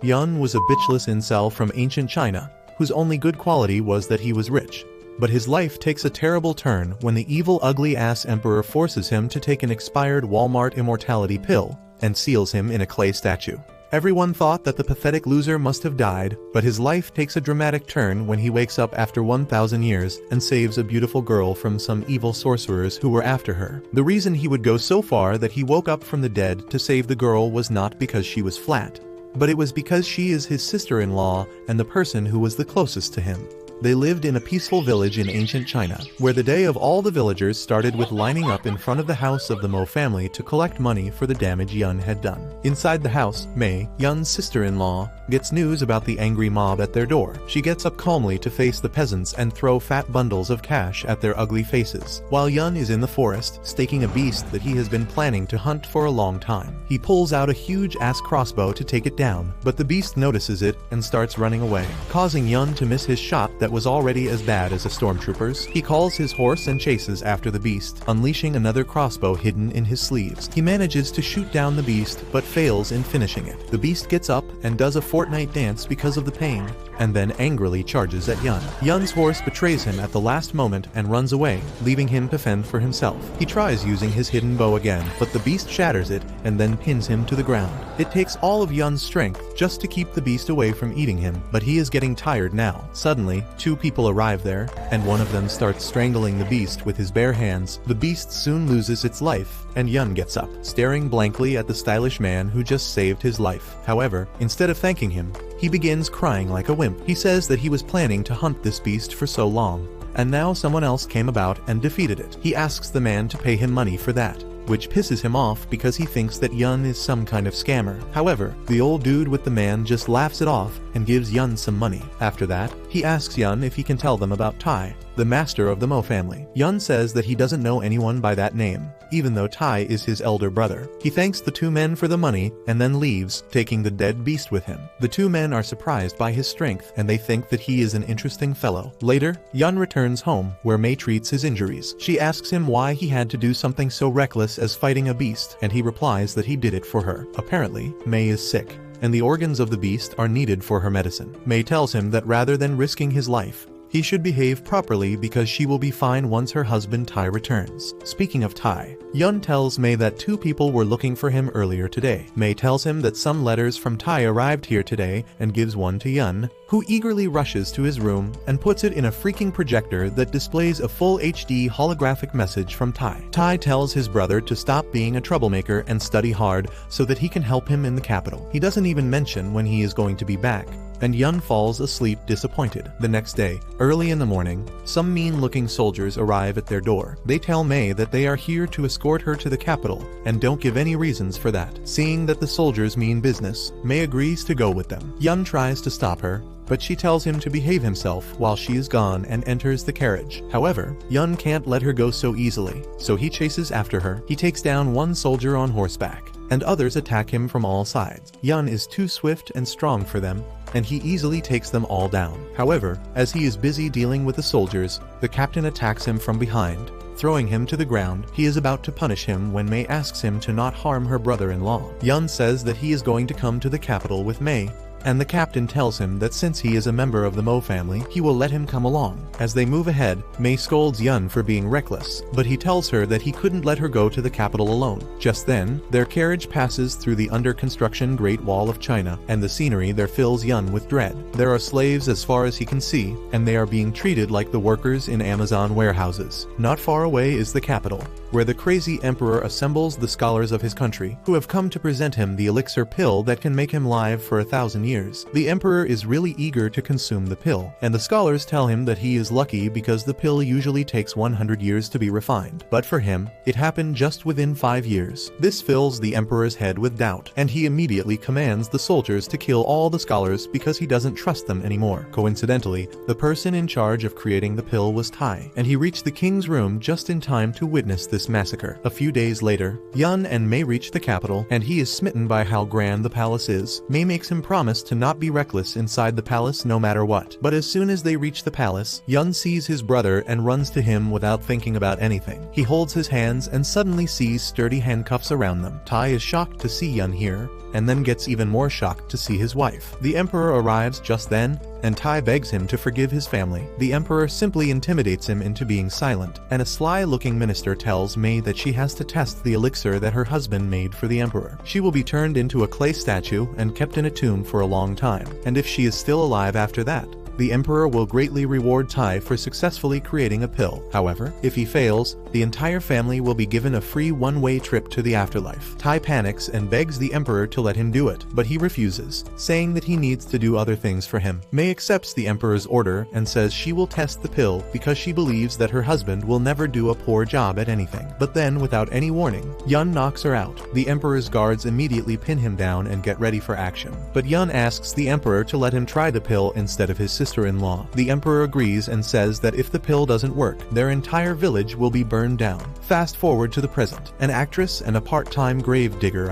Yun was a bitchless incel from ancient China, whose only good quality was that he was rich. But his life takes a terrible turn when the evil ugly-ass emperor forces him to take an expired Walmart immortality pill and seals him in a clay statue. Everyone thought that the pathetic loser must have died, but his life takes a dramatic turn when he wakes up after 1,000 years and saves a beautiful girl from some evil sorcerers who were after her. The reason he would go so far that he woke up from the dead to save the girl was not because she was flat, but it was because she is his sister-in-law and the person who was the closest to him. They lived in a peaceful village in ancient China, where the day of all the villagers started with lining up in front of the house of the Mo family to collect money for the damage Yun had done. Inside the house, Mei, Yun's sister-in-law, gets news about the angry mob at their door. She gets up calmly to face the peasants and throw fat bundles of cash at their ugly faces. While Yun is in the forest, staking a beast that he has been planning to hunt for a long time. He pulls out a huge-ass crossbow to take it down, but the beast notices it and starts running away, causing Yun to miss his shot that was already as bad as a stormtrooper's. He calls his horse and chases after the beast, unleashing another crossbow hidden in his sleeves. He manages to shoot down the beast, but fails in finishing it. The beast gets up and does a Fortnite dance because of the pain, and then angrily charges at Yun. Yun's horse betrays him at the last moment and runs away, leaving him to fend for himself. He tries using his hidden bow again, but the beast shatters it and then pins him to the ground. It takes all of Yun's strength just to keep the beast away from eating him, but he is getting tired now. Suddenly, two people arrive there, and one of them starts strangling the beast with his bare hands. The beast soon loses its life, and Yun gets up, staring blankly at the stylish man who just saved his life. However, instead of thanking him, he begins crying like a wimp. He says that he was planning to hunt this beast for so long, and now someone else came about and defeated it. He asks the man to pay him money for that, which pisses him off because he thinks that Yun is some kind of scammer. However, the old dude with the man just laughs it off and gives Yun some money. After that, he asks Yun if he can tell them about Tai, the master of the Mo family. Yun says that he doesn't know anyone by that name, even though Tai is his elder brother. He thanks the two men for the money and then leaves, taking the dead beast with him. The two men are surprised by his strength and they think that he is an interesting fellow. Later, Yun returns home, where Mei treats his injuries. She asks him why he had to do something so reckless as fighting a beast, and he replies that he did it for her. Apparently, Mei is sick, and the organs of the beast are needed for her medicine. Mei tells him that rather than risking his life, he should behave properly because she will be fine once her husband Tai returns. Speaking of Tai, Yun tells Mei that two people were looking for him earlier today. Mei tells him that some letters from Tai arrived here today and gives one to Yun, who eagerly rushes to his room and puts it in a freaking projector that displays a full HD holographic message from Tai. Tai tells his brother to stop being a troublemaker and study hard so that he can help him in the capital. He doesn't even mention when he is going to be back, and Yun falls asleep disappointed. The next day, early in the morning, some mean-looking soldiers arrive at their door. They tell Mei that they are here to escort her to the capital, and don't give any reasons for that. Seeing that the soldiers mean business, Mei agrees to go with them. Yun tries to stop her, but she tells him to behave himself while she is gone and enters the carriage. However, Yun can't let her go so easily, so he chases after her. He takes down one soldier on horseback, and others attack him from all sides. Yun is too swift and strong for them, and he easily takes them all down. However, as he is busy dealing with the soldiers, the captain attacks him from behind, throwing him to the ground. He is about to punish him when Mei asks him to not harm her brother-in-law. Yun says that he is going to come to the capital with Mei, and the captain tells him that since he is a member of the Mo family, he will let him come along. As they move ahead, Mei scolds Yun for being reckless, but he tells her that he couldn't let her go to the capital alone. Just then, their carriage passes through the under-construction Great Wall of China, and the scenery there fills Yun with dread. There are slaves as far as he can see, and they are being treated like the workers in Amazon warehouses. Not far away is the capital, where the crazy emperor assembles the scholars of his country, who have come to present him the elixir pill that can make him live for 1,000 years. The emperor is really eager to consume the pill, and the scholars tell him that he is lucky because the pill usually takes 100 years to be refined. But for him, it happened just within 5 years. This fills the emperor's head with doubt, and he immediately commands the soldiers to kill all the scholars because he doesn't trust them anymore. Coincidentally, the person in charge of creating the pill was Tai, and he reached the king's room just in time to witness this massacre. A few days later, Yun and Mei reach the capital, and he is smitten by how grand the palace is. Mei makes him promise to not be reckless inside the palace no matter what. But as soon as they reach the palace, Yun sees his brother and runs to him without thinking about anything. He holds his hands and suddenly sees sturdy handcuffs around them. Tai is shocked to see Yun here, and then gets even more shocked to see his wife. The emperor arrives just then, and Tai begs him to forgive his family. The emperor simply intimidates him into being silent, and a sly-looking minister tells Mei that she has to test the elixir that her husband made for the emperor. She will be turned into a clay statue and kept in a tomb for a long time, and if she is still alive after that, the emperor will greatly reward Tai for successfully creating a pill. However, if he fails, the entire family will be given a free one-way trip to the afterlife. Tai panics and begs the emperor to let him do it, but he refuses, saying that he needs to do other things for him. Mei accepts the emperor's order and says she will test the pill because she believes that her husband will never do a poor job at anything. But then, without any warning, Yun knocks her out. The emperor's guards immediately pin him down and get ready for action. But Yun asks the emperor to let him try the pill instead of his sister-in-law. The emperor agrees and says that if the pill doesn't work, their entire village will be burned down. Fast forward to the present. An actress and a part-time grave digger,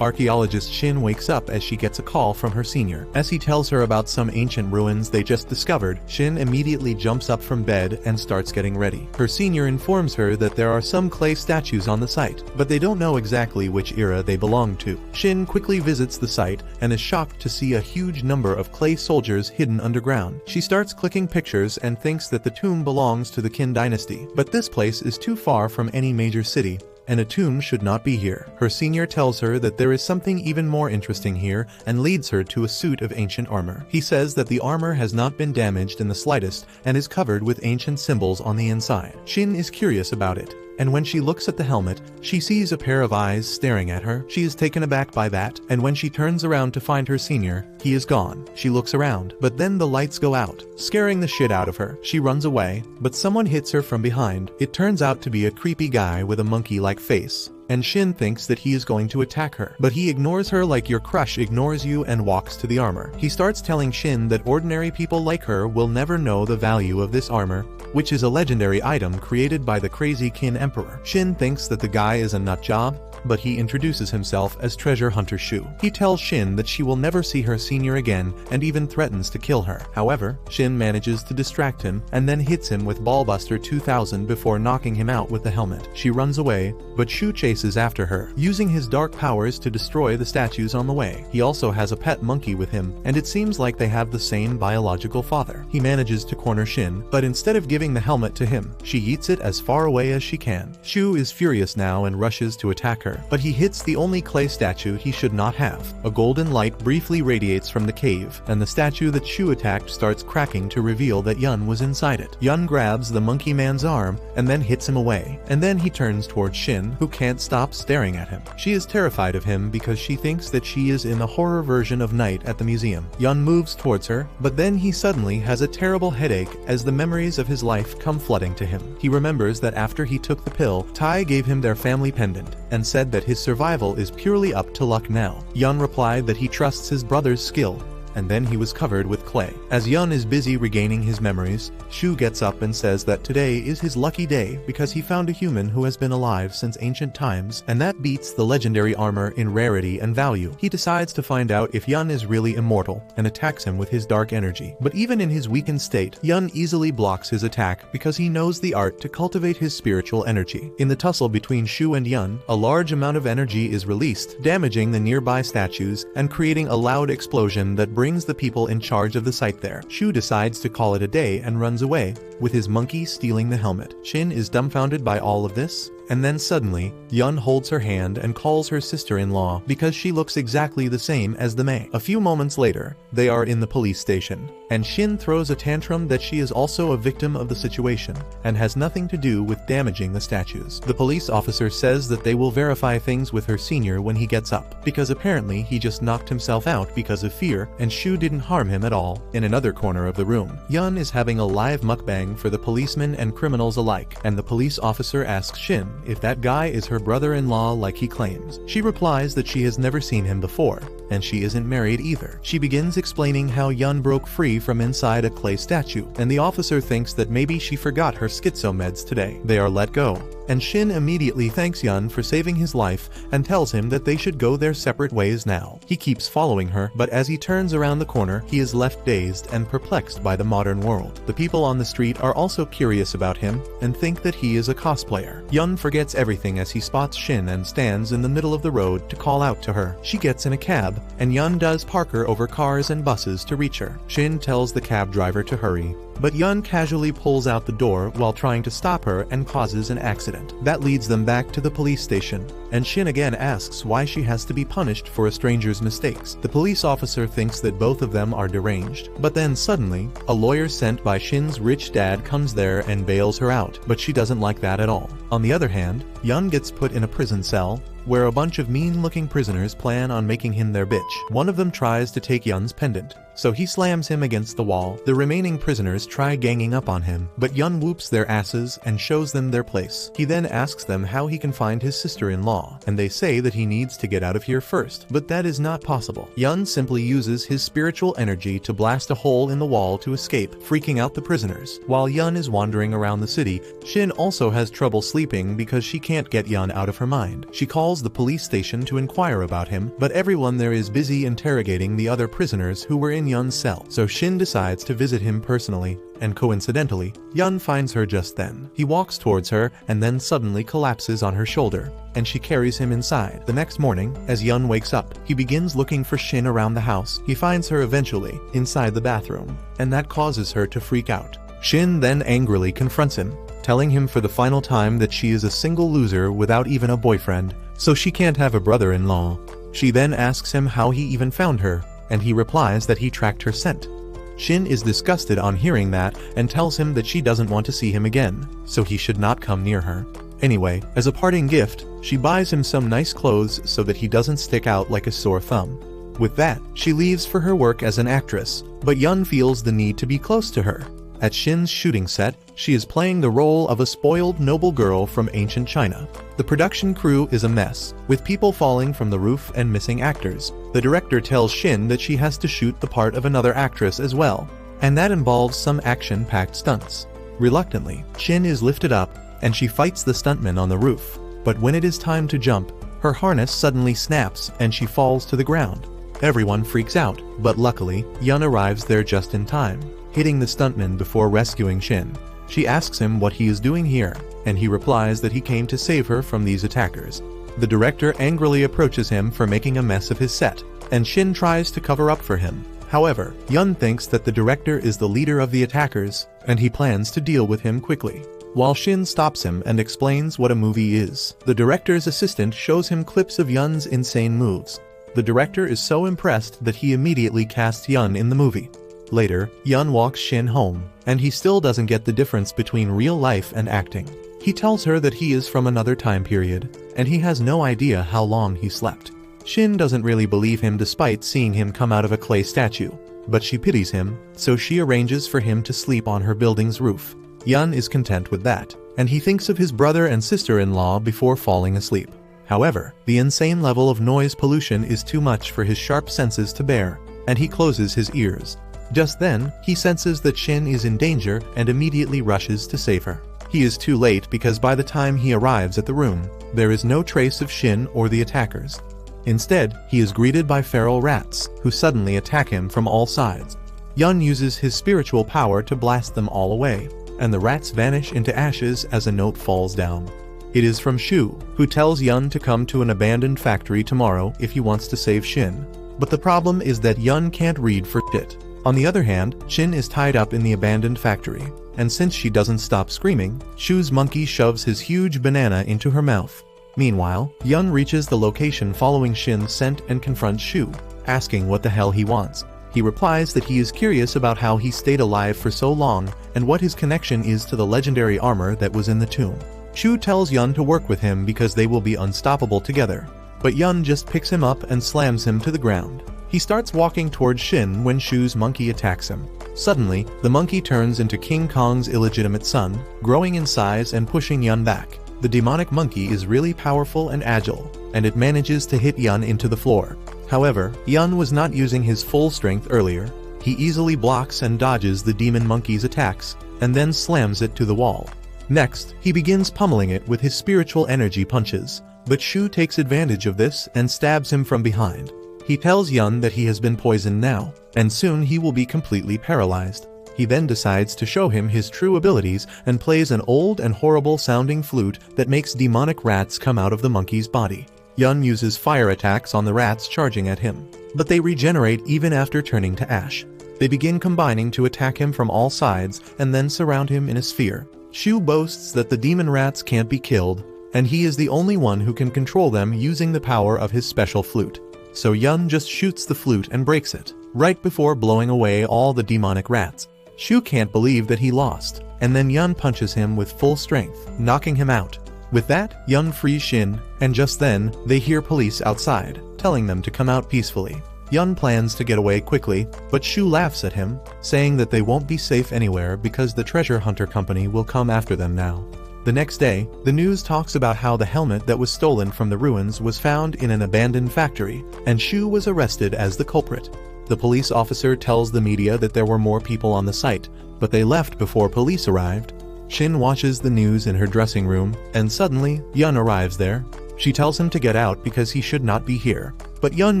archaeologist Shin wakes up as she gets a call from her senior. As he tells her about some ancient ruins they just discovered, Shin immediately jumps up from bed and starts getting ready. Her senior informs her that there are some clay statues on the site, but they don't know exactly which era they belong to. Shin quickly visits the site and is shocked to see a huge number of clay soldiers hidden underground. She starts clicking pictures and thinks that the tomb belongs to the Qin dynasty, but this place is too far from any major city, and a tomb should not be here. Her senior tells her that there is something even more interesting here and leads her to a suit of ancient armor. He says that the armor has not been damaged in the slightest and is covered with ancient symbols on the inside. Shin is curious about it, and when she looks at the helmet, she sees a pair of eyes staring at her. She is taken aback by that, and when she turns around to find her senior, he is gone. She looks around, but then the lights go out, scaring the shit out of her. She runs away, but someone hits her from behind. It turns out to be a creepy guy with a monkey-like face, and Shin thinks that he is going to attack her, but he ignores her like your crush ignores you and walks to the armor. He starts telling Shin that ordinary people like her will never know the value of this armor, which is a legendary item created by the crazy Qin emperor. Shin thinks that the guy is a nutjob, but he introduces himself as treasure hunter Shu. He tells Shin that she will never see her senior again and even threatens to kill her. However, Shin manages to distract him and then hits him with Ballbuster 2000 before knocking him out with the helmet. She runs away, but Shu chases after her, using his dark powers to destroy the statues on the way. He also has a pet monkey with him, and it seems like they have the same biological father. He manages to corner Shin, but instead of giving the helmet to him, she yeets it as far away as she can. Shu is furious now and rushes to attack her, but he hits the only clay statue he should not have. A golden light briefly radiates from the cave, and the statue that Shu attacked starts cracking to reveal that Yun was inside it. Yun grabs the monkey man's arm and then hits him away, and then he turns towards Shin, who can't stop staring at him. She is terrified of him because she thinks that she is in the horror version of Night at the museum. Yun moves towards her, but then he suddenly has a terrible headache as the memories of his life come flooding to him. He remembers that after he took the pill, Tai gave him their family pendant and said that his survival is purely up to luck now. Yun replied that he trusts his brother's skill, and then he was covered with clay. As Yun is busy regaining his memories, Shu gets up and says that today is his lucky day because he found a human who has been alive since ancient times, and that beats the legendary armor in rarity and value. He decides to find out if Yun is really immortal and attacks him with his dark energy. But even in his weakened state, Yun easily blocks his attack because he knows the art to cultivate his spiritual energy. In the tussle between Shu and Yun, a large amount of energy is released, damaging the nearby statues and creating a loud explosion that brings the people in charge of the site there. Shu decides to call it a day and runs away, with his monkey stealing the helmet. Shin is dumbfounded by all of this, and then suddenly, Yun holds her hand and calls her sister-in-law because she looks exactly the same as the Mei. A few moments later, they are in the police station, and Shin throws a tantrum that she is also a victim of the situation and has nothing to do with damaging the statues. The police officer says that they will verify things with her senior when he gets up, because apparently he just knocked himself out because of fear and Shu didn't harm him at all. In another corner of the room, Yun is having a live mukbang for the policemen and criminals alike, and the police officer asks Shin if that guy is her brother-in-law like he claims. She replies that she has never seen him before, and she isn't married either. She begins explaining how Yun broke free from inside a clay statue, and the officer thinks that maybe she forgot her schizo meds today. They are let go, and Shin immediately thanks Yun for saving his life and tells him that they should go their separate ways now. He keeps following her, but as he turns around the corner, he is left dazed and perplexed by the modern world. The people on the street are also curious about him and think that he is a cosplayer. Yun forgets everything as he spots Shin and stands in the middle of the road to call out to her. She gets in a cab, and Yun does park her over cars and buses to reach her. Shin tells the cab driver to hurry, but Yun casually pulls out the door while trying to stop her and causes an accident. That leads them back to the police station, and Shin again asks why she has to be punished for a stranger's mistakes. The police officer thinks that both of them are deranged, but then suddenly, a lawyer sent by Shin's rich dad comes there and bails her out, but she doesn't like that at all. On the other hand, Yun gets put in a prison cell, where a bunch of mean-looking prisoners plan on making him their bitch. One of them tries to take Yun's pendant, so he slams him against the wall. The remaining prisoners try ganging up on him, but Yun whoops their asses and shows them their place. He then asks them how he can find his sister-in-law, and they say that he needs to get out of here first, but that is not possible. Yun simply uses his spiritual energy to blast a hole in the wall to escape, freaking out the prisoners. While Yun is wandering around the city, Shin also has trouble sleeping because she can't get Yun out of her mind. She calls the police station to inquire about him, but everyone there is busy interrogating the other prisoners who were in Yun's cell, so Shin decides to visit him personally, and coincidentally, Yun finds her just then. He walks towards her and then suddenly collapses on her shoulder, and she carries him inside. The next morning, as Yun wakes up, he begins looking for Shin around the house. He finds her eventually, inside the bathroom, and that causes her to freak out. Shin then angrily confronts him, telling him for the final time that she is a single loser without even a boyfriend, so she can't have a brother-in-law. She then asks him how he even found her, and he replies that he tracked her scent. Shin is disgusted on hearing that and tells him that she doesn't want to see him again, so he should not come near her. Anyway, as a parting gift, she buys him some nice clothes so that he doesn't stick out like a sore thumb. With that, she leaves for her work as an actress, but Yun feels the need to be close to her. At Shin's shooting set, she is playing the role of a spoiled noble girl from ancient China. The production crew is a mess, with people falling from the roof and missing actors. The director tells Shin that she has to shoot the part of another actress as well, and that involves some action-packed stunts. Reluctantly, Shin is lifted up, and she fights the stuntman on the roof. But when it is time to jump, her harness suddenly snaps and she falls to the ground. Everyone freaks out, but luckily, Yun arrives there just in time, hitting the stuntman before rescuing Shin. She asks him what he is doing here, and he replies that he came to save her from these attackers. The director angrily approaches him for making a mess of his set, and Shin tries to cover up for him. However, Yun thinks that the director is the leader of the attackers, and he plans to deal with him quickly. While Shin stops him and explains what a movie is, the director's assistant shows him clips of Yun's insane moves. The director is so impressed that he immediately casts Yun in the movie. Later, Yun walks Shin home, and he still doesn't get the difference between real life and acting. He tells her that he is from another time period, and he has no idea how long he slept. Shin doesn't really believe him despite seeing him come out of a clay statue, but she pities him, so she arranges for him to sleep on her building's roof. Yun is content with that, and he thinks of his brother and sister-in-law before falling asleep. However, the insane level of noise pollution is too much for his sharp senses to bear, and he closes his ears. Just then, he senses that Shin is in danger and immediately rushes to save her. He is too late because by the time he arrives at the room, there is no trace of Shin or the attackers. Instead, he is greeted by feral rats, who suddenly attack him from all sides. Yun uses his spiritual power to blast them all away, and the rats vanish into ashes as a note falls down. It is from Shu, who tells Yun to come to an abandoned factory tomorrow if he wants to save Shin. But the problem is that Yun can't read for shit. On the other hand, Shin is tied up in the abandoned factory, and since she doesn't stop screaming, Shu's monkey shoves his huge banana into her mouth. Meanwhile, Yun reaches the location following Shin's scent and confronts Shu, asking what the hell he wants. He replies that he is curious about how he stayed alive for so long and what his connection is to the legendary armor that was in the tomb. Shu tells Yun to work with him because they will be unstoppable together, but Yun just picks him up and slams him to the ground. He starts walking towards Shin when Shu's monkey attacks him. Suddenly, the monkey turns into King Kong's illegitimate son, growing in size and pushing Yun back. The demonic monkey is really powerful and agile, and it manages to hit Yun into the floor. However, Yun was not using his full strength earlier. He easily blocks and dodges the demon monkey's attacks, and then slams it to the wall. Next, he begins pummeling it with his spiritual energy punches, but Shu takes advantage of this and stabs him from behind. He tells Yun that he has been poisoned now, and soon he will be completely paralyzed. He then decides to show him his true abilities and plays an old and horrible sounding flute that makes demonic rats come out of the monkey's body. Yun uses fire attacks on the rats charging at him, but they regenerate even after turning to ash. They begin combining to attack him from all sides and then surround him in a sphere. Xiao boasts that the demon rats can't be killed, and he is the only one who can control them using the power of his special flute. So Yun just shoots the flute and breaks it, right before blowing away all the demonic rats. Xiao can't believe that he lost, and then Yun punches him with full strength, knocking him out. With that, Yun frees Shin, and just then, they hear police outside, telling them to come out peacefully. Yun plans to get away quickly, but Xiao laughs at him, saying that they won't be safe anywhere because the treasure hunter company will come after them now. The next day, the news talks about how the helmet that was stolen from the ruins was found in an abandoned factory, and Xiao was arrested as the culprit. The police officer tells the media that there were more people on the site, but they left before police arrived. Shin watches the news in her dressing room, and suddenly, Yun arrives there. She tells him to get out because he should not be here, but Yun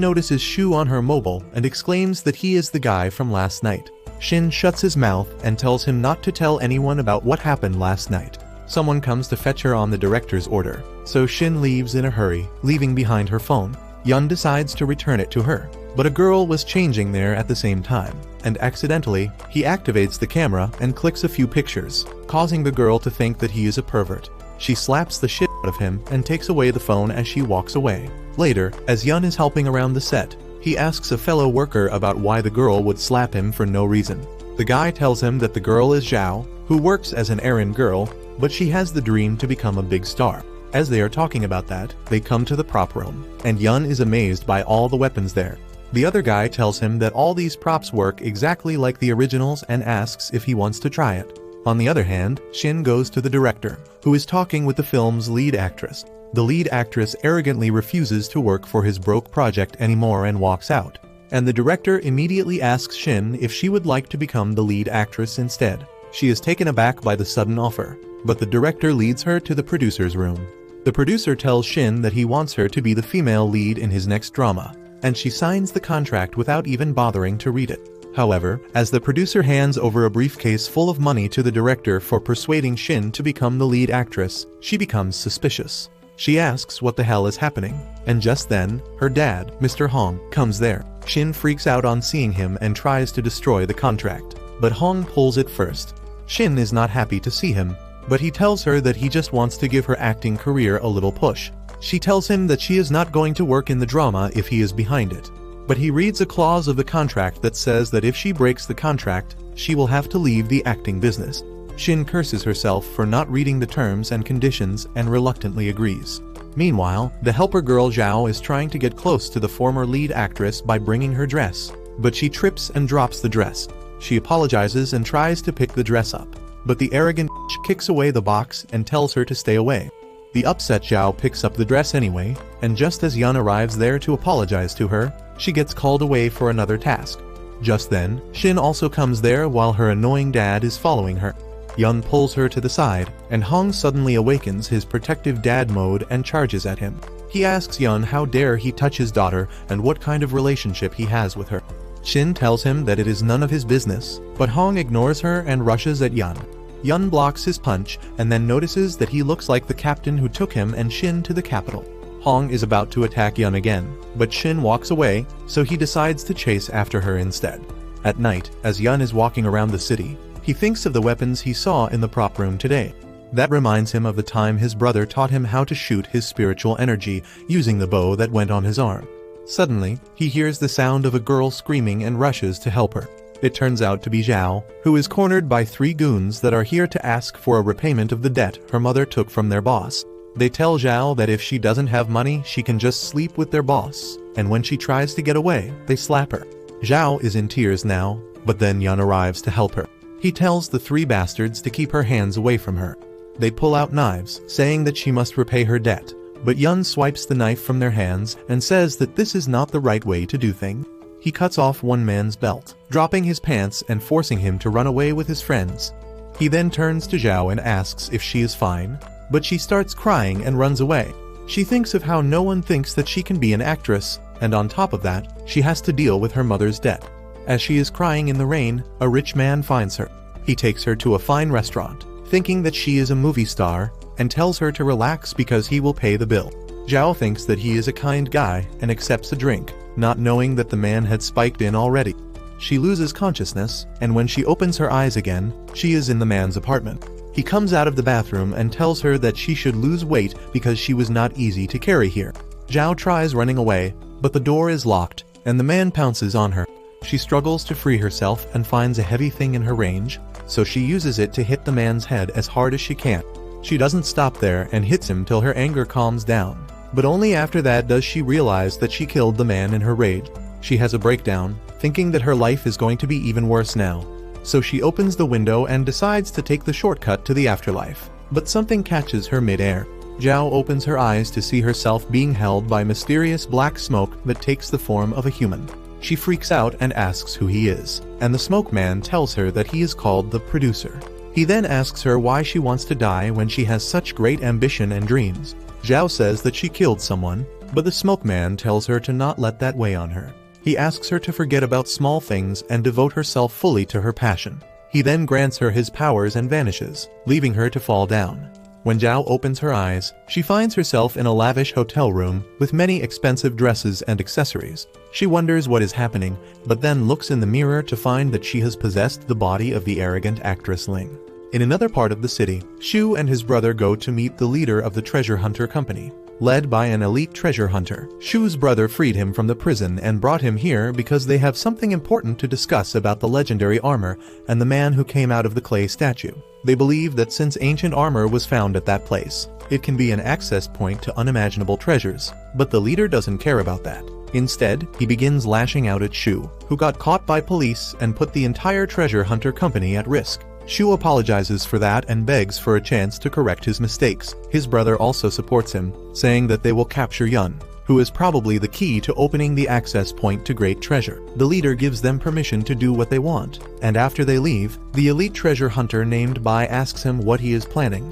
notices Xiao on her mobile and exclaims that he is the guy from last night. Shin shuts his mouth and tells him not to tell anyone about what happened last night. Someone comes to fetch her on the director's order, so Shin leaves in a hurry, leaving behind her phone. Yun decides to return it to her, but a girl was changing there at the same time, and accidentally, he activates the camera and clicks a few pictures, causing the girl to think that he is a pervert. She slaps the shit out of him and takes away the phone as she walks away. Later, as Yun is helping around the set, he asks a fellow worker about why the girl would slap him for no reason. The guy tells him that the girl is Xiao, who works as an errand girl, but she has the dream to become a big star. As they are talking about that, they come to the prop room, and Yun is amazed by all the weapons there. The other guy tells him that all these props work exactly like the originals and asks if he wants to try it. On the other hand, Shin goes to the director, who is talking with the film's lead actress. The lead actress arrogantly refuses to work for his broke project anymore and walks out. And the director immediately asks Shin if she would like to become the lead actress instead. She is taken aback by the sudden offer, but the director leads her to the producer's room. The producer tells Shin that he wants her to be the female lead in his next drama, and she signs the contract without even bothering to read it. However, as the producer hands over a briefcase full of money to the director for persuading Shin to become the lead actress, she becomes suspicious. She asks what the hell is happening, and just then, her dad, Mr. Hong, comes there. Shin freaks out on seeing him and tries to destroy the contract, but Hong pulls it first. Shin is not happy to see him, but he tells her that he just wants to give her acting career a little push. She tells him that she is not going to work in the drama if he is behind it. But he reads a clause of the contract that says that if she breaks the contract, she will have to leave the acting business. Shin curses herself for not reading the terms and conditions and reluctantly agrees. Meanwhile, the helper girl Xiao is trying to get close to the former lead actress by bringing her dress, but she trips and drops the dress. She apologizes and tries to pick the dress up, but the arrogant kicks away the box and tells her to stay away. The upset Xiao picks up the dress anyway, and just as Yun arrives there to apologize to her, she gets called away for another task. Just then, Shin also comes there while her annoying dad is following her. Yun pulls her to the side, and Hong suddenly awakens his protective dad mode and charges at him. He asks Yun how dare he touch his daughter and what kind of relationship he has with her. Shin tells him that it is none of his business, but Hong ignores her and rushes at Yun. Yun blocks his punch and then notices that he looks like the captain who took him and Shin to the capital. Hong is about to attack Yun again, but Shin walks away, so he decides to chase after her instead. At night, as Yun is walking around the city, he thinks of the weapons he saw in the prop room today. That reminds him of the time his brother taught him how to shoot his spiritual energy using the bow that went on his arm. Suddenly, he hears the sound of a girl screaming and rushes to help her. It turns out to be Xiao, who is cornered by 3 goons that are here to ask for a repayment of the debt her mother took from their boss. They tell Xiao that if she doesn't have money, she can just sleep with their boss, and when she tries to get away, they slap her. Xiao is in tears now, but then Yun arrives to help her. He tells the 3 bastards to keep her hands away from her. They pull out knives, saying that she must repay her debt, but Yun swipes the knife from their hands and says that this is not the right way to do things. He cuts off one man's belt, dropping his pants and forcing him to run away with his friends. He then turns to Xiao and asks if she is fine, but she starts crying and runs away. She thinks of how no one thinks that she can be an actress, and on top of that, she has to deal with her mother's debt. As she is crying in the rain, a rich man finds her. He takes her to a fine restaurant, thinking that she is a movie star, and tells her to relax because he will pay the bill. Xiao thinks that he is a kind guy and accepts a drink, not knowing that the man had spiked in already. She loses consciousness, and when she opens her eyes again, she is in the man's apartment. He comes out of the bathroom and tells her that she should lose weight because she was not easy to carry here. Xiao tries running away, but the door is locked, and the man pounces on her. She struggles to free herself and finds a heavy thing in her range, so she uses it to hit the man's head as hard as she can. She doesn't stop there and hits him till her anger calms down, but only after that does she realize that she killed the man in her rage. She has a breakdown, thinking that her life is going to be even worse now. So she opens the window and decides to take the shortcut to the afterlife, but something catches her mid-air. Xiao opens her eyes to see herself being held by mysterious black smoke that takes the form of a human. She freaks out and asks who he is, and the smoke man tells her that he is called the producer. He then asks her why she wants to die when she has such great ambition and dreams. Xiao says that she killed someone, but the smoke man tells her to not let that weigh on her. He asks her to forget about small things and devote herself fully to her passion. He then grants her his powers and vanishes, leaving her to fall down. When Xiao opens her eyes, she finds herself in a lavish hotel room with many expensive dresses and accessories. She wonders what is happening, but then looks in the mirror to find that she has possessed the body of the arrogant actress Ling. In another part of the city, Shu and his brother go to meet the leader of the treasure hunter company. Led by an elite treasure hunter, Shu's brother freed him from the prison and brought him here because they have something important to discuss about the legendary armor and the man who came out of the clay statue. They believe that since ancient armor was found at that place, it can be an access point to unimaginable treasures, but the leader doesn't care about that. Instead, he begins lashing out at Shu, who got caught by police and put the entire treasure hunter company at risk. Shu apologizes for that and begs for a chance to correct his mistakes. His brother also supports him, saying that they will capture Yun, who is probably the key to opening the access point to great treasure. The leader gives them permission to do what they want, and after they leave, the elite treasure hunter named Bai asks him what he is planning.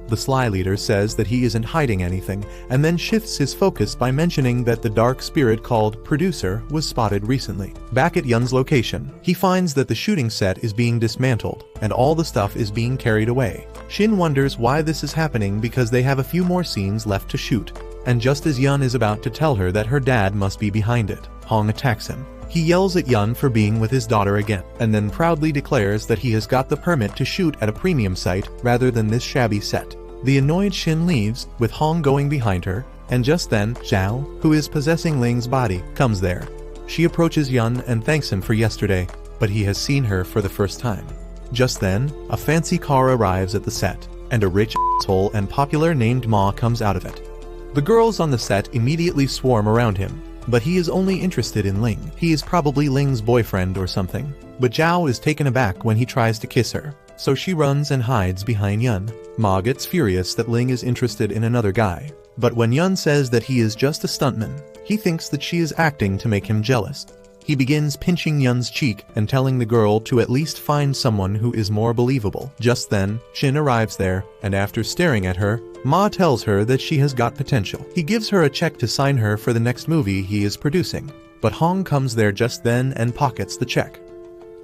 The sly leader says that he isn't hiding anything, and then shifts his focus by mentioning that the dark spirit called Producer was spotted recently. Back at Yun's location, he finds that the shooting set is being dismantled, and all the stuff is being carried away. Shin wonders why this is happening because they have a few more scenes left to shoot, and just as Yun is about to tell her that her dad must be behind it, Hong attacks him. He yells at Yun for being with his daughter again, and then proudly declares that he has got the permit to shoot at a premium site rather than this shabby set. The annoyed Shin leaves, with Hong going behind her, and just then, Xiao, who is possessing Ling's body, comes there. She approaches Yun and thanks him for yesterday, but he has seen her for the first time. Just then, a fancy car arrives at the set, and a rich asshole and popular named Ma comes out of it. The girls on the set immediately swarm around him, but he is only interested in Ling. He is probably Ling's boyfriend or something. But Xiao is taken aback when he tries to kiss her, so she runs and hides behind Yun. Ma gets furious that Ling is interested in another guy, but when Yun says that he is just a stuntman, he thinks that she is acting to make him jealous. He begins pinching Yun's cheek and telling the girl to at least find someone who is more believable. Just then, Shin arrives there, and after staring at her, Ma tells her that she has got potential. He gives her a check to sign her for the next movie he is producing, but Hong comes there just then and pockets the check.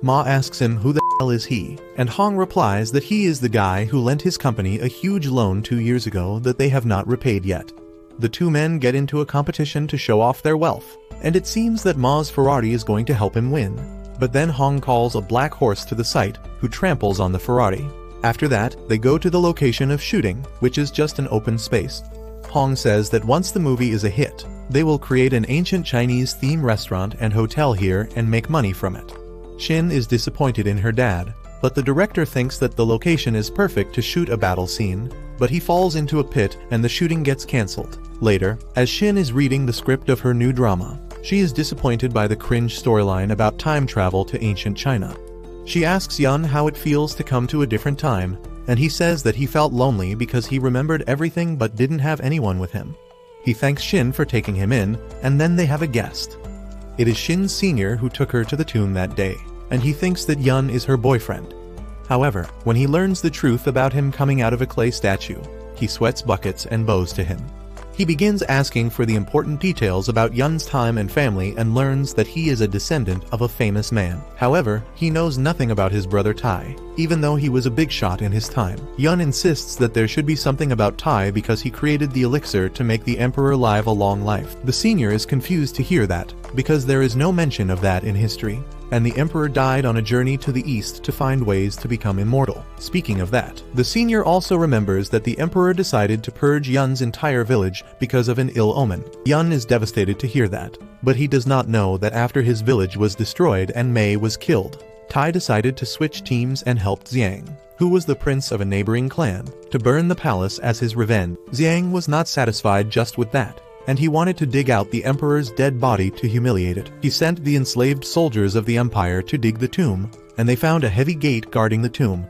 Ma asks him who the hell is he, and Hong replies that he is the guy who lent his company a huge loan 2 years ago that they have not repaid yet. The two men get into a competition to show off their wealth, and it seems that Ma's Ferrari is going to help him win. But then Hong calls a black horse to the site, who tramples on the Ferrari. After that, they go to the location of shooting, which is just an open space. Hong says that once the movie is a hit, they will create an ancient Chinese theme restaurant and hotel here and make money from it. Shin is disappointed in her dad, but the director thinks that the location is perfect to shoot a battle scene, but he falls into a pit and the shooting gets cancelled. Later, as Shin is reading the script of her new drama, she is disappointed by the cringe storyline about time travel to ancient China. She asks Yun how it feels to come to a different time, and he says that he felt lonely because he remembered everything but didn't have anyone with him. He thanks Shin for taking him in, and then they have a guest. It is Shin's senior who took her to the tomb that day, and he thinks that Yun is her boyfriend. However, when he learns the truth about him coming out of a clay statue, he sweats buckets and bows to him. He begins asking for the important details about Yun's time and family and learns that he is a descendant of a famous man. However, he knows nothing about his brother Tai, even though he was a big shot in his time. Yun insists that there should be something about Tai because he created the elixir to make the emperor live a long life. The senior is confused to hear that, because there is no mention of that in history, and the emperor died on a journey to the east to find ways to become immortal. Speaking of that, the senior also remembers that the emperor decided to purge Yun's entire village because of an ill omen. Yun is devastated to hear that, but he does not know that after his village was destroyed and Mei was killed, Tai decided to switch teams and helped Xiang, who was the prince of a neighboring clan, to burn the palace as his revenge. Xiang was not satisfied just with that, and he wanted to dig out the emperor's dead body to humiliate it. He sent the enslaved soldiers of the empire to dig the tomb, and they found a heavy gate guarding the tomb.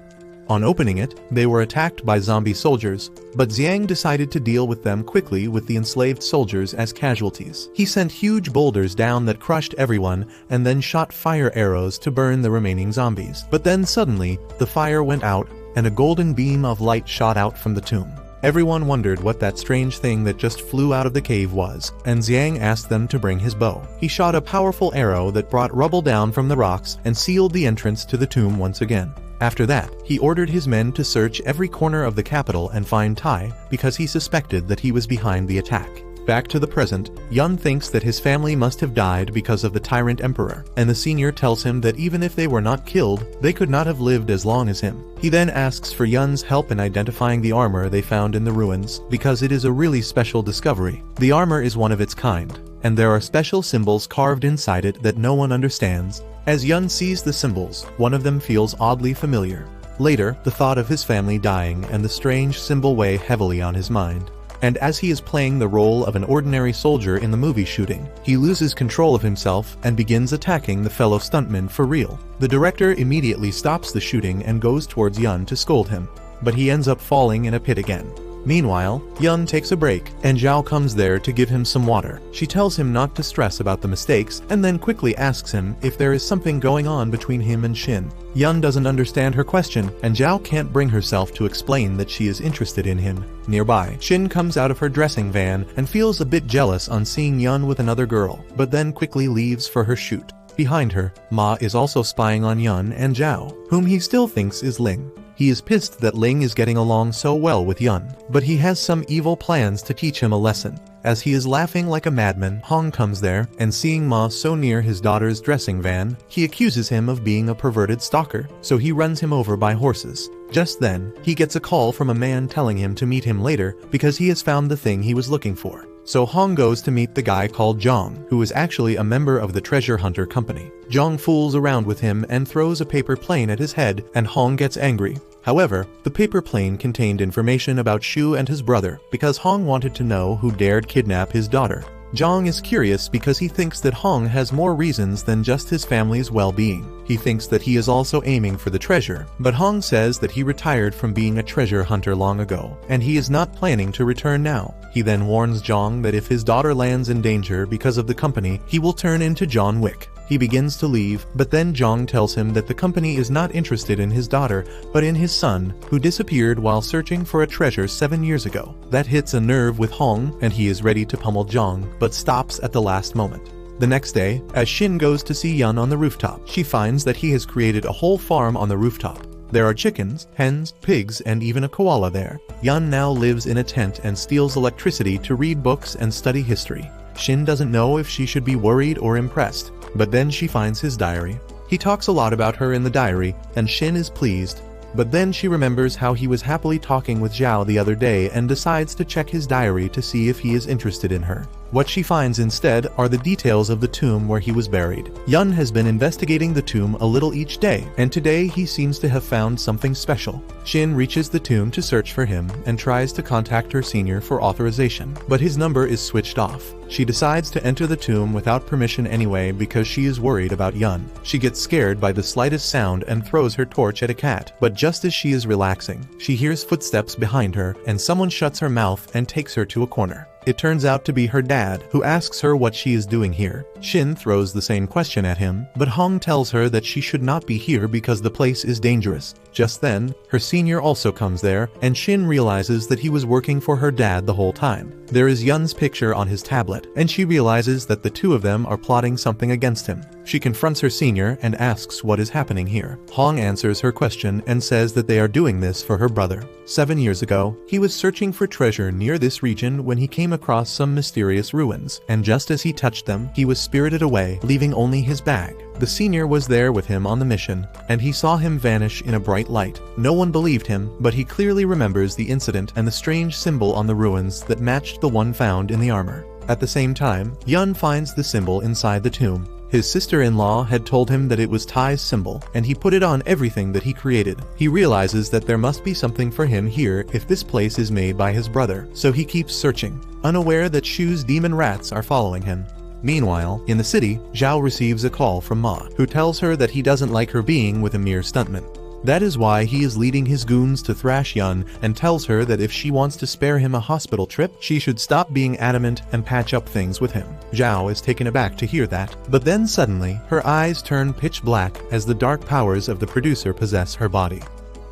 On opening it, they were attacked by zombie soldiers, but Xiang decided to deal with them quickly with the enslaved soldiers as casualties. He sent huge boulders down that crushed everyone and then shot fire arrows to burn the remaining zombies. But then suddenly, the fire went out and a golden beam of light shot out from the tomb. Everyone wondered what that strange thing that just flew out of the cave was, and Xiang asked them to bring his bow. He shot a powerful arrow that brought rubble down from the rocks and sealed the entrance to the tomb once again. After that, he ordered his men to search every corner of the capital and find Tai, because he suspected that he was behind the attack. Back to the present, Yun thinks that his family must have died because of the tyrant emperor, and the senior tells him that even if they were not killed, they could not have lived as long as him. He then asks for Yun's help in identifying the armor they found in the ruins, because it is a really special discovery. The armor is one of its kind, and there are special symbols carved inside it that no one understands. As Yun sees the symbols, one of them feels oddly familiar. Later, the thought of his family dying and the strange symbol weigh heavily on his mind. And as he is playing the role of an ordinary soldier in the movie shooting, he loses control of himself and begins attacking the fellow stuntman for real. The director immediately stops the shooting and goes towards Yun to scold him, but he ends up falling in a pit again. Meanwhile, Yun takes a break, and Xiao comes there to give him some water. She tells him not to stress about the mistakes, and then quickly asks him if there is something going on between him and Shin. Yun doesn't understand her question, and Xiao can't bring herself to explain that she is interested in him. Nearby, Shin comes out of her dressing van and feels a bit jealous on seeing Yun with another girl, but then quickly leaves for her shoot. Behind her, Ma is also spying on Yun and Xiao, whom he still thinks is Ling. He is pissed that Ling is getting along so well with Yun, but he has some evil plans to teach him a lesson. As he is laughing like a madman, Hong comes there, and seeing Ma so near his daughter's dressing van, he accuses him of being a perverted stalker, so he runs him over by horses. Just then, he gets a call from a man telling him to meet him later because he has found the thing he was looking for. So Hong goes to meet the guy called Zhang, who is actually a member of the treasure hunter company. Zhang fools around with him and throws a paper plane at his head, and Hong gets angry. However, the paper plane contained information about Shu and his brother, because Hong wanted to know who dared kidnap his daughter. Zhang is curious because he thinks that Hong has more reasons than just his family's well-being. He thinks that he is also aiming for the treasure, but Hong says that he retired from being a treasure hunter long ago, and he is not planning to return now. He then warns Zhang that if his daughter lands in danger because of the company, he will turn into John Wick. He begins to leave, but then Zhang tells him that the company is not interested in his daughter, but in his son, who disappeared while searching for a treasure 7 years ago. That hits a nerve with Hong, and he is ready to pummel Zhang, but stops at the last moment. The next day, as Shin goes to see Yun on the rooftop, she finds that he has created a whole farm on the rooftop. There are chickens, hens, pigs, and even a koala there. Yun now lives in a tent and steals electricity to read books and study history. Shin doesn't know if she should be worried or impressed, but then she finds his diary. He talks a lot about her in the diary, and Shin is pleased, but then she remembers how he was happily talking with Xiao the other day and decides to check his diary to see if he is interested in her. What she finds instead are the details of the tomb where he was buried. Yun has been investigating the tomb a little each day, and today he seems to have found something special. Shin reaches the tomb to search for him and tries to contact her senior for authorization, but his number is switched off. She decides to enter the tomb without permission anyway because she is worried about Yun. She gets scared by the slightest sound and throws her torch at a cat, but just as she is relaxing, she hears footsteps behind her and someone shuts her mouth and takes her to a corner. It turns out to be her dad, who asks her what she is doing here. Shin throws the same question at him, but Hong tells her that she should not be here because the place is dangerous. Just then, her senior also comes there, and Shin realizes that he was working for her dad the whole time. There is Yun's picture on his tablet, and she realizes that the two of them are plotting something against him. She confronts her senior and asks what is happening here. Hong answers her question and says that they are doing this for her brother. 7 years ago, he was searching for treasure near this region when he came across some mysterious ruins, and just as he touched them, he was spirited away, leaving only his bag. The senior was there with him on the mission, and he saw him vanish in a bright light. No one believed him, but he clearly remembers the incident and the strange symbol on the ruins that matched the one found in the armor. At the same time, Yun finds the symbol inside the tomb. His sister-in-law had told him that it was Tai's symbol, and he put it on everything that he created. He realizes that there must be something for him here if this place is made by his brother, so he keeps searching, unaware that Shu's demon rats are following him. Meanwhile, in the city, Xiao receives a call from Ma, who tells her that he doesn't like her being with a mere stuntman. That is why he is leading his goons to thrash Yun, and tells her that if she wants to spare him a hospital trip, she should stop being adamant and patch up things with him. Xiao is taken aback to hear that, but then suddenly, her eyes turn pitch black as the dark powers of the producer possess her body.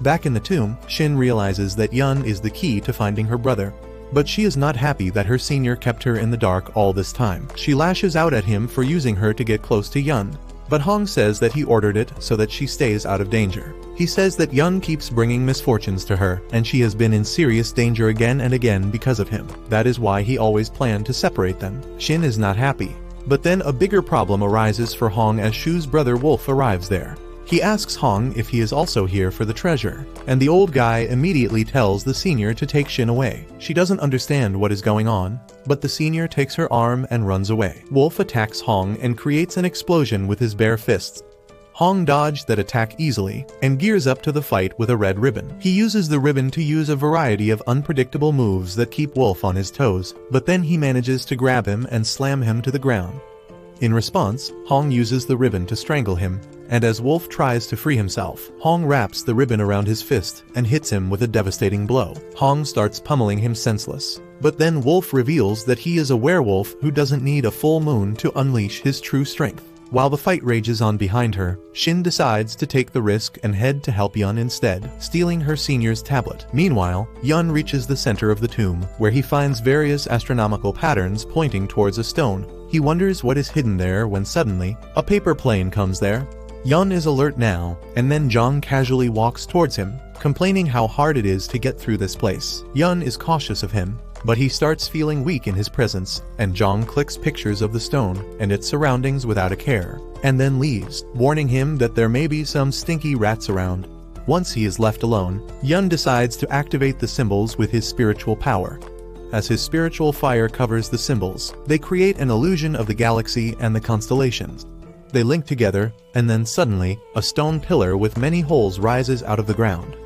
Back in the tomb, Shin realizes that Yun is the key to finding her brother. But she is not happy that her senior kept her in the dark all this time. She lashes out at him for using her to get close to Yun. But Hong says that he ordered it so that she stays out of danger. He says that Yun keeps bringing misfortunes to her, and she has been in serious danger again and again because of him. That is why he always planned to separate them. Shin is not happy. But then a bigger problem arises for Hong as Shu's brother Wolf arrives there. He asks Hong if he is also here for the treasure, and the old guy immediately tells the senior to take Shin away. She doesn't understand what is going on, but the senior takes her arm and runs away. Wolf attacks Hong and creates an explosion with his bare fists. Hong dodged that attack easily, and gears up to the fight with a red ribbon. He uses the ribbon to use a variety of unpredictable moves that keep Wolf on his toes, but then he manages to grab him and slam him to the ground. In response, Hong uses the ribbon to strangle him, and as Wolf tries to free himself, Hong wraps the ribbon around his fist and hits him with a devastating blow. Hong starts pummeling him senseless. But then Wolf reveals that he is a werewolf who doesn't need a full moon to unleash his true strength. While the fight rages on behind her, Shin decides to take the risk and head to help Yun instead, stealing her senior's tablet. Meanwhile, Yun reaches the center of the tomb, where he finds various astronomical patterns pointing towards a stone. He wonders what is hidden there when suddenly, a paper plane comes there. Yun is alert now, and then Zhang casually walks towards him, complaining how hard it is to get through this place. Yun is cautious of him, but he starts feeling weak in his presence, and Zhang clicks pictures of the stone and its surroundings without a care, and then leaves, warning him that there may be some stinky rats around. Once he is left alone, Yun decides to activate the symbols with his spiritual power. As his spiritual fire covers the symbols, they create an illusion of the galaxy and the constellations. They link together, and then suddenly, a stone pillar with many holes rises out of the ground.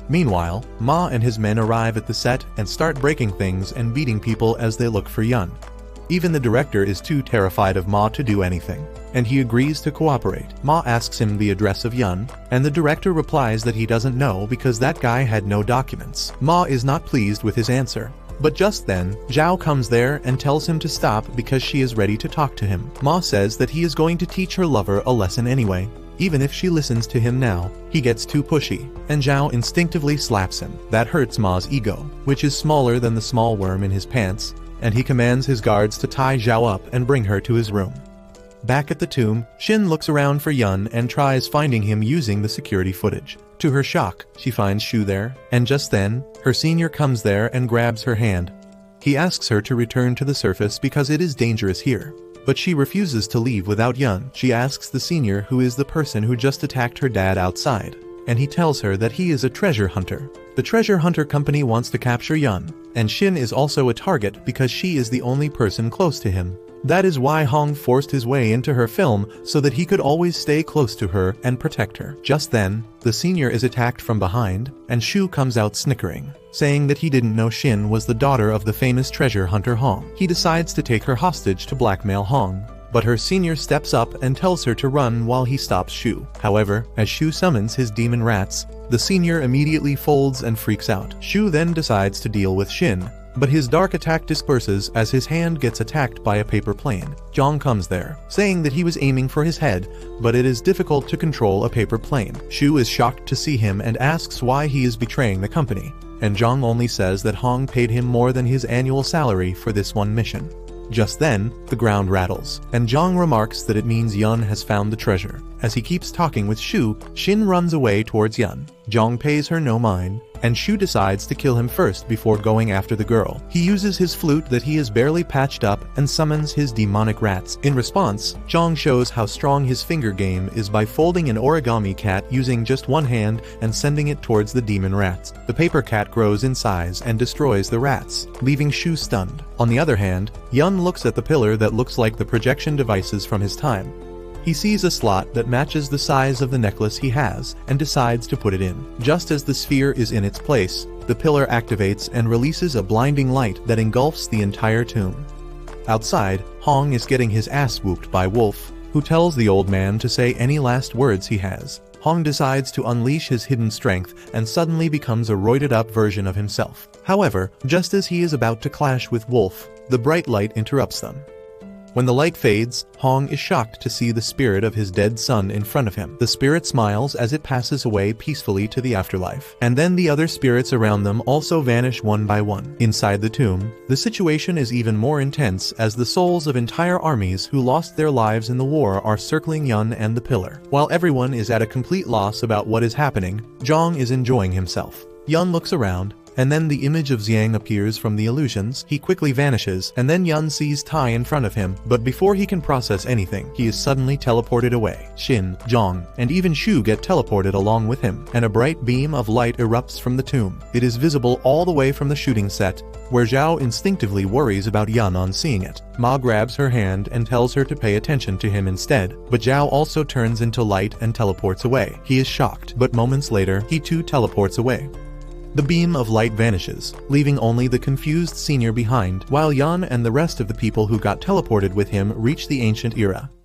Meanwhile, Ma and his men arrive at the set and start breaking things and beating people as they look for Yun. Even the director is too terrified of Ma to do anything, and he agrees to cooperate. Ma asks him the address of Yun, and the director replies that he doesn't know because that guy had no documents. Ma is not pleased with his answer. But just then, Xiao comes there and tells him to stop because she is ready to talk to him. Ma says that he is going to teach her lover a lesson anyway. Even if she listens to him now, he gets too pushy, and Xiao instinctively slaps him. That hurts Ma's ego, which is smaller than the small worm in his pants, and he commands his guards to tie Xiao up and bring her to his room. Back at the tomb, Shin looks around for Yun and tries finding him using the security footage. To her shock, she finds Shu there, and just then, her senior comes there and grabs her hand. He asks her to return to the surface because it is dangerous here. But she refuses to leave without Yun. She asks the senior who is the person who just attacked her dad outside, and he tells her that he is a treasure hunter. The treasure hunter company wants to capture Yun, and Shin is also a target because she is the only person close to him. That is why Hong forced his way into her film so that he could always stay close to her and protect her. Just then, the senior is attacked from behind, and Shu comes out snickering, saying that he didn't know Shin was the daughter of the famous treasure hunter Hong. He decides to take her hostage to blackmail Hong, but her senior steps up and tells her to run while he stops Shu. However, as Shu summons his demon rats, the senior immediately folds and freaks out. Shu then decides to deal with Shin, But his dark attack disperses as his hand gets attacked by a paper plane. Zhang comes there, saying that he was aiming for his head, but it is difficult to control a paper plane. Shu is shocked to see him and asks why he is betraying the company, and Zhang only says that Hong paid him more than his annual salary for this one mission. Just then, the ground rattles, and Zhang remarks that it means Yun has found the treasure. As he keeps talking with Shu, Shin runs away towards Yun. Zhang pays her no mind, and Shu decides to kill him first before going after the girl. He uses his flute that he has barely patched up and summons his demonic rats. In response, Zhang shows how strong his finger game is by folding an origami cat using just one hand and sending it towards the demon rats. The paper cat grows in size and destroys the rats, leaving Shu stunned. On the other hand, Yun looks at the pillar that looks like the projection devices from his time. He sees a slot that matches the size of the necklace he has and decides to put it in. Just as the sphere is in its place, the pillar activates and releases a blinding light that engulfs the entire tomb. Outside, Hong is getting his ass whooped by Wolf, who tells the old man to say any last words he has. Hong decides to unleash his hidden strength and suddenly becomes a roided-up version of himself. However, just as he is about to clash with Wolf, the bright light interrupts them. When the light fades, Hong is shocked to see the spirit of his dead son in front of him. The spirit smiles as it passes away peacefully to the afterlife, and then the other spirits around them also vanish one by one. Inside the tomb, the situation is even more intense as the souls of entire armies who lost their lives in the war are circling Yun and the pillar. While everyone is at a complete loss about what is happening, Zhang is enjoying himself. Yun looks around, and then the image of Xiang appears from the illusions. He quickly vanishes, and then Yun sees Tai in front of him, but before he can process anything, he is suddenly teleported away. Shin, Zhang, and even Shu get teleported along with him, and a bright beam of light erupts from the tomb. It is visible all the way from the shooting set, where Xiao instinctively worries about Yun on seeing it. Ma grabs her hand and tells her to pay attention to him instead, but Xiao also turns into light and teleports away. He is shocked, but moments later, he too teleports away. The beam of light vanishes, leaving only the confused senior behind, while Yun and the rest of the people who got teleported with him reach the ancient era.